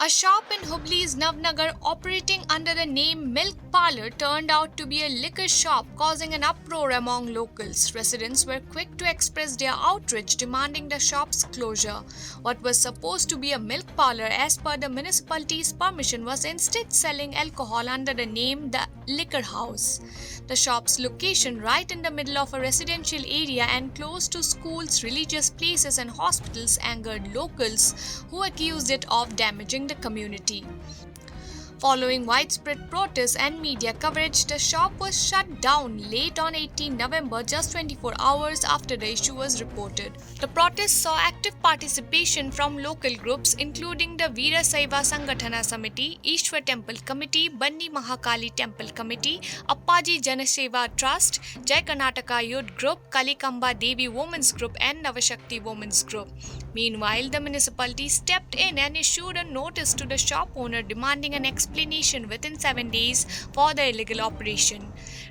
A shop in Hubli's Navnagar operating under the name Milk Parlour turned out to be a liquor shop, causing an uproar among locals. Residents were quick to express their outrage, demanding the shop's closure. What was supposed to be a milk parlour, as per the municipality's permission, was instead selling alcohol under the name The Liquor House. The shop's location, right in the middle of a residential area and close to schools, religious places, and hospitals, angered locals who accused it of damaging the community. Following widespread protests and media coverage, the shop was shut down late on 18 November, just 24 hours after the issue was reported. The protests saw active participation from local groups including the Veera Saiva Sangathana Samiti, Ishwar Temple Committee, Banni Mahakali Temple Committee, Appaji Janaseva Trust, Jai Karnataka Youth Group, Kalikamba Devi Women's Group, and Navashakti Women's Group. Meanwhile, the municipality stepped in and issued a notice to the shop owner demanding an explanation within 7 days for the illegal operation.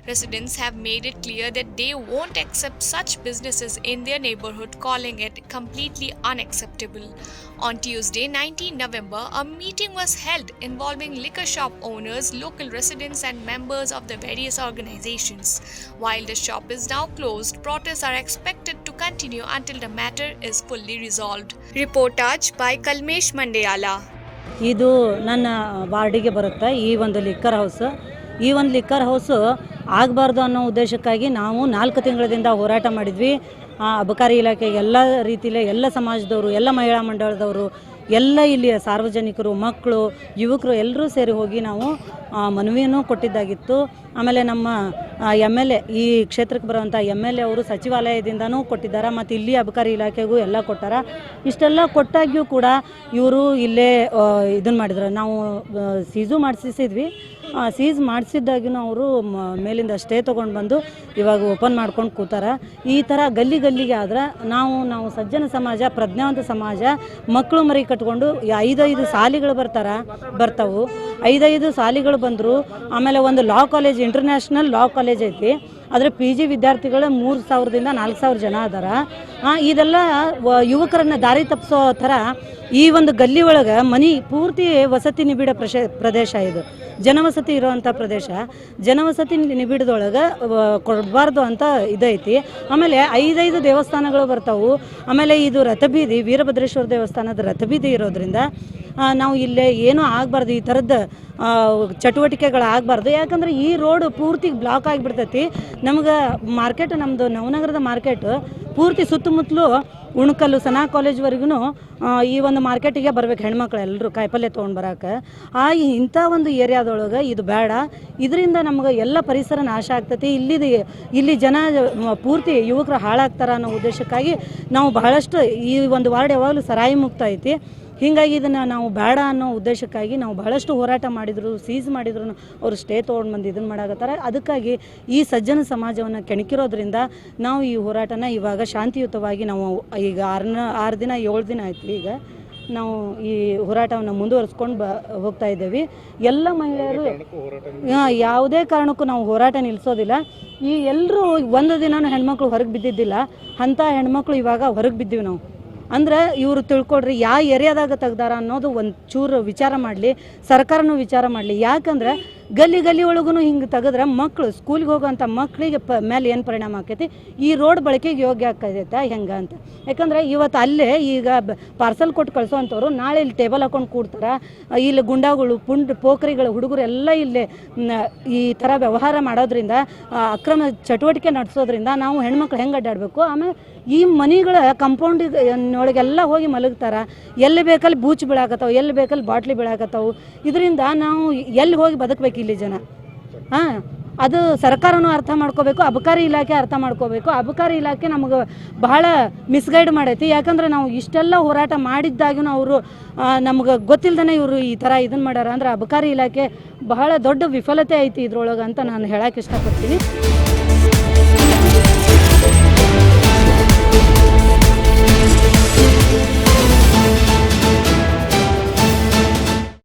Residents have made it clear that they won't accept such businesses in their neighborhood, calling it completely unacceptable. On Tuesday, 19 November, a meeting was held involving liquor shop owners, local residents, and members of the various organizations. While the shop is now closed, protests are expected to continue until the matter is fully resolved. Reportage by Kalmesh Mandeyala. ಇದು ನನ್ನ ವಾರ್ಡಿಗೆ ಬರುತ್ತೆ ಈ ಒಂದು liquor house. ಈ ಒಂದು liquor house ಆಗಬಾರ್ದು ಅನ್ನೋ ಉದ್ದೇಶಕ್ಕಾಗಿ ನಾವು 4 ತಿಂಗಳಿಂದ ಹೋರಾಟ ಮಾಡಿದ್ವಿ. ಅಬಕಾರಿ ಇಲಾಖೆ ಎಲ್ಲ ರೀತಿಯಲ್ಲಿ ಎಲ್ಲ ಸಮಾಜದವರು, ಎಲ್ಲ ಮಹಿಳಾ ಮಂಡಳದವರು, ಎಲ್ಲ ಇಲ್ಲಿಯ ಸಾರ್ವಜನಿಕರು, ಮಕ್ಕಳು, ಯುವಕರು ಎಲ್ಲರೂ ಸೇರಿ ಹೋಗಿ ನಾವು ಮನವಿಯನ್ನು ಕೊಟ್ಟಿದ್ದಾಗಿತ್ತು. ಆಮೇಲೆ ನಮ್ಮ MLA, ಈ ಕ್ಷೇತ್ರಕ್ಕೆ ಬರುವಂಥ MLA ಅವರು ಸಚಿವಾಲಯದಿಂದನೂ ಕೊಟ್ಟಿದ್ದಾರೆ, ಮತ್ತು ಇಲ್ಲಿ ಅಬಕಾರಿ ಇಲಾಖೆಗೂ ಎಲ್ಲ ಕೊಟ್ಟಾರ. ಇಷ್ಟೆಲ್ಲ ಕೊಟ್ಟಾಗ್ಯೂ ಕೂಡ ಇವರು ಇಲ್ಲೇ ಇದನ್ನು ಮಾಡಿದ್ರು. ನಾವು ಸೀಜು ಮಾಡಿಸಿದ್ವಿ. ಸೀಸ್ ಮಾಡಿಸಿದ್ದಾಗೂ ಅವರು ಮೇಲಿಂದ ಸ್ಟೇ ತೊಗೊಂಡು ಬಂದು ಇವಾಗ ಓಪನ್ ಮಾಡ್ಕೊಂಡು ಕೂತಾರ. ಈ ಥರ ಗಲ್ಲಿಗೆ ಆದ್ರೆ ನಾವು ಸಜ್ಜನ ಸಮಾಜ, ಪ್ರಜ್ಞಾವಂತ ಸಮಾಜ, ಮಕ್ಕಳು ಮರಿ ಕಟ್ಕೊಂಡು 5 ಸಾಲಿಗಳು ಬರ್ತಾವು. 5 ಸಾಲಿಗಳು ಬಂದರು. ಆಮೇಲೆ ಒಂದು law college, international law college ಐತಿ. ಆದರೆ PG ವಿದ್ಯಾರ್ಥಿಗಳು 3000ದಿಂದ 4000 ಜನ ಅದಾರ. ಇದೆಲ್ಲ ಯುವಕರನ್ನು ದಾರಿ ತಪ್ಪಿಸೋ ಥರ ಈ ಒಂದು ಗಲ್ಲಿ ಒಳಗೆ ಮನೆ ಪೂರ್ತಿ ವಸತಿ ನಿಬಿಡ ಪ್ರದೇಶ, ಇದು ಜನವಸತಿ ಇರೋವಂಥ ಪ್ರದೇಶ. ಜನವಸತಿ ನಿಬಿಡದೊಳಗೆ ಕೊಡಬಾರ್ದು ಅಂತ ಇದೈತಿ. ಆಮೇಲೆ 5 ದೇವಸ್ಥಾನಗಳು ಬರ್ತಾವು. ಆಮೇಲೆ ಇದು ರಥಬೀದಿ, ವೀರಭದ್ರೇಶ್ವರ ದೇವಸ್ಥಾನದ ರಥಬೀದಿ ಇರೋದ್ರಿಂದ ನಾವು ಇಲ್ಲೇ ಏನೂ ಆಗಬಾರ್ದು, ಈ ಥರದ್ದು ಚಟುವಟಿಕೆಗಳಾಗಬಾರ್ದು. ಯಾಕಂದರೆ ಈ ರೋಡ್ ಪೂರ್ತಿ ಬ್ಲಾಕ್ ಆಗಿಬಿಡ್ತೈತಿ. ನಮ್ಗೆ ಮಾರ್ಕೆಟ್, ನಮ್ಮದು ನವನಗರದ ಮಾರ್ಕೆಟ್ ಪೂರ್ತಿ ಸುತ್ತಮುತ್ತಲು ಉಣ್ಕಲ್ಲು, ಸನಾ ಕಾಲೇಜ್ವರೆಗೂ ಈ ಒಂದು ಮಾರ್ಕೆಟಿಗೆ ಬರ್ಬೇಕು ಹೆಣ್ಮಕ್ಳು ಎಲ್ಲರೂ ಕಾಯಿಪಲ್ಯ ತೊಗೊಂಡು ಬರೋಕೆ. ಇಂಥ ಒಂದು ಏರಿಯಾದೊಳಗೆ ಇದು ಬೇಡ. ಇದರಿಂದ ನಮ್ಗೆ ಎಲ್ಲ ಪರಿಸರ ನಾಶ ಆಗ್ತೈತಿ. ಇಲ್ಲಿ ಜನ ಪೂರ್ತಿ ಯುವಕರು ಹಾಳಾಗ್ತಾರ ಅನ್ನೋ ಉದ್ದೇಶಕ್ಕಾಗಿ ನಾವು ಬಹಳಷ್ಟು ಈ ಒಂದು ವಾರ್ಡ್ ಯಾವಾಗಲೂ ಸರಾಯಿ ಮುಕ್ತ ಐತಿ. ಹೀಗಾಗಿ ಇದನ್ನು ನಾವು ಬೇಡ ಅನ್ನೋ ಉದ್ದೇಶಕ್ಕಾಗಿ ನಾವು ಬಹಳಷ್ಟು ಹೋರಾಟ ಮಾಡಿದ್ರು, ಸೀಸ್ ಮಾಡಿದ್ರು, ಅವರು ಸ್ಟೇ ತೊಗೊಂಡು ಬಂದು ಇದನ್ನು ಮಾಡಾಕತ್ತಾರೆ. ಅದಕ್ಕಾಗಿ ಈ ಸಜ್ಜನ ಸಮಾಜವನ್ನು ಕೆಣಕಿರೋದ್ರಿಂದ ನಾವು ಈ ಹೋರಾಟನ ಇವಾಗ ಶಾಂತಿಯುತವಾಗಿ ನಾವು ಈಗ 6 ದಿನ 7 ದಿನ ಆಯ್ತು. ಈಗ ನಾವು ಈ ಹೋರಾಟವನ್ನು ಮುಂದುವರಿಸ್ಕೊಂಡು ಹೋಗ್ತಾ ಇದ್ದೇವೆ. ಎಲ್ಲ ಮಹಿಳೆಯರು ಯಾವುದೇ ಕಾರಣಕ್ಕೂ ನಾವು ಹೋರಾಟ ನಿಲ್ಲಿಸೋದಿಲ್ಲ. ಈ ಎಲ್ಲರೂ ಒಂದು ದಿನ ಹೆಣ್ಮಕ್ಳು ಹೊರಗೆ ಬಿದ್ದಿದ್ದಿಲ್ಲ, ಅಂಥ ಹೆಣ್ಮಕ್ಳು ಇವಾಗ ಹೊರಗೆ ಬಿದ್ದೀವಿ ನಾವು. ಅಂದ್ರೆ ಇವರು ತಿಳ್ಕೊಡ್ರಿ ಯಾವ ಏರಿಯಾದಾಗ ತೆಗ್ದಾರ ಅನ್ನೋದು ಒಂದು ಚೂರು ವಿಚಾರ ಮಾಡಲಿ, ಸರ್ಕಾರನೂ ವಿಚಾರ ಮಾಡಲಿ. ಯಾಕಂದ್ರೆ ಗಲ್ಲಿ ಒಳಗೂ ಹಿಂಗೆ ತೆಗೆದ್ರೆ ಮಕ್ಕಳು ಸ್ಕೂಲಿಗೆ ಹೋಗೋಂಥ ಮಕ್ಕಳಿಗೆ ಮೇಲೆ ಏನು ಪರಿಣಾಮ ಆಕೈತಿ, ಈ ರೋಡ್ ಬಳಕೆಗೆ ಯೋಗ್ಯ ಆಗ್ತೈತೆ ಹೆಂಗೆ ಅಂತ. ಯಾಕಂದರೆ ಇವತ್ತು ಅಲ್ಲೇ ಈಗ ಪಾರ್ಸಲ್ ಕೊಟ್ಟು ಕಳಿಸೋವಂಥವ್ರು ನಾಳೆ ಇಲ್ಲಿ ಟೇಬಲ್ ಹಾಕೊಂಡು ಕೂಡ್ತಾರೆ. ಇಲ್ಲಿ ಗುಂಡಾಗಳು, ಪೋಖರಿಗಳು, ಹುಡುಗರು ಎಲ್ಲ ಇಲ್ಲೇ ಈ ಥರ ವ್ಯವಹಾರ ಮಾಡೋದ್ರಿಂದ, ಅಕ್ರಮ ಚಟುವಟಿಕೆ ನಡೆಸೋದ್ರಿಂದ ನಾವು ಹೆಣ್ಮಕ್ಳು ಹೆಂಗೆ ಅಡ್ಡಾಡಬೇಕು. ಆಮೇಲೆ ಈ ಮನೆಗಳ ಕಾಂಪೌಂಡಿನೊಳಗೆಲ್ಲ ಹೋಗಿ ಮಲಗ್ತಾರೆ. ಎಲ್ಲಿ ಬೇಕಲ್ಲಿ ಬೂಚ್ ಬೀಳಾಕತ್ತಾವು, ಎಲ್ಲಿ ಬೇಕಲ್ಲಿ ಬಾಟ್ಲಿ ಬೀಳಾಕತ್ತಾವು. ಇದರಿಂದ ನಾವು ಎಲ್ಲಿ ಹೋಗಿ ಬದುಕಬೇಕು ಇಲ್ಲಿ ಜನ? ಅದು ಸರ್ಕಾರನೂ ಅರ್ಥ ಮಾಡ್ಕೋಬೇಕು, ಅಬಕಾರಿ ಇಲಾಖೆ ಅರ್ಥ ಮಾಡ್ಕೋಬೇಕು. ಅಬಕಾರಿ ಇಲಾಖೆ ನಮಗೆ ಬಹಳ ಮಿಸ್ಗೈಡ್ ಮಾಡೈತಿ. ಯಾಕಂದ್ರೆ ನಾವು ಇಷ್ಟೆಲ್ಲ ಹೋರಾಟ ಮಾಡಿದ್ದಾಗೂ ಅವರು ನಮ್ಗೆ ಗೊತ್ತಿಲ್ಲದೇ ಇವರು ಈ ಥರ ಇದನ್ನು ಮಾಡ್ಯಾರ. ಅಂದ್ರೆ ಅಬಕಾರಿ ಇಲಾಖೆ ಬಹಳ ದೊಡ್ಡ ವಿಫಲತೆ ಐತಿ ಇದ್ರೊಳಗೆ ಅಂತ ನಾನು ಹೇಳಕ್ಕೆ ಇಷ್ಟಪಡ್ತೀನಿ.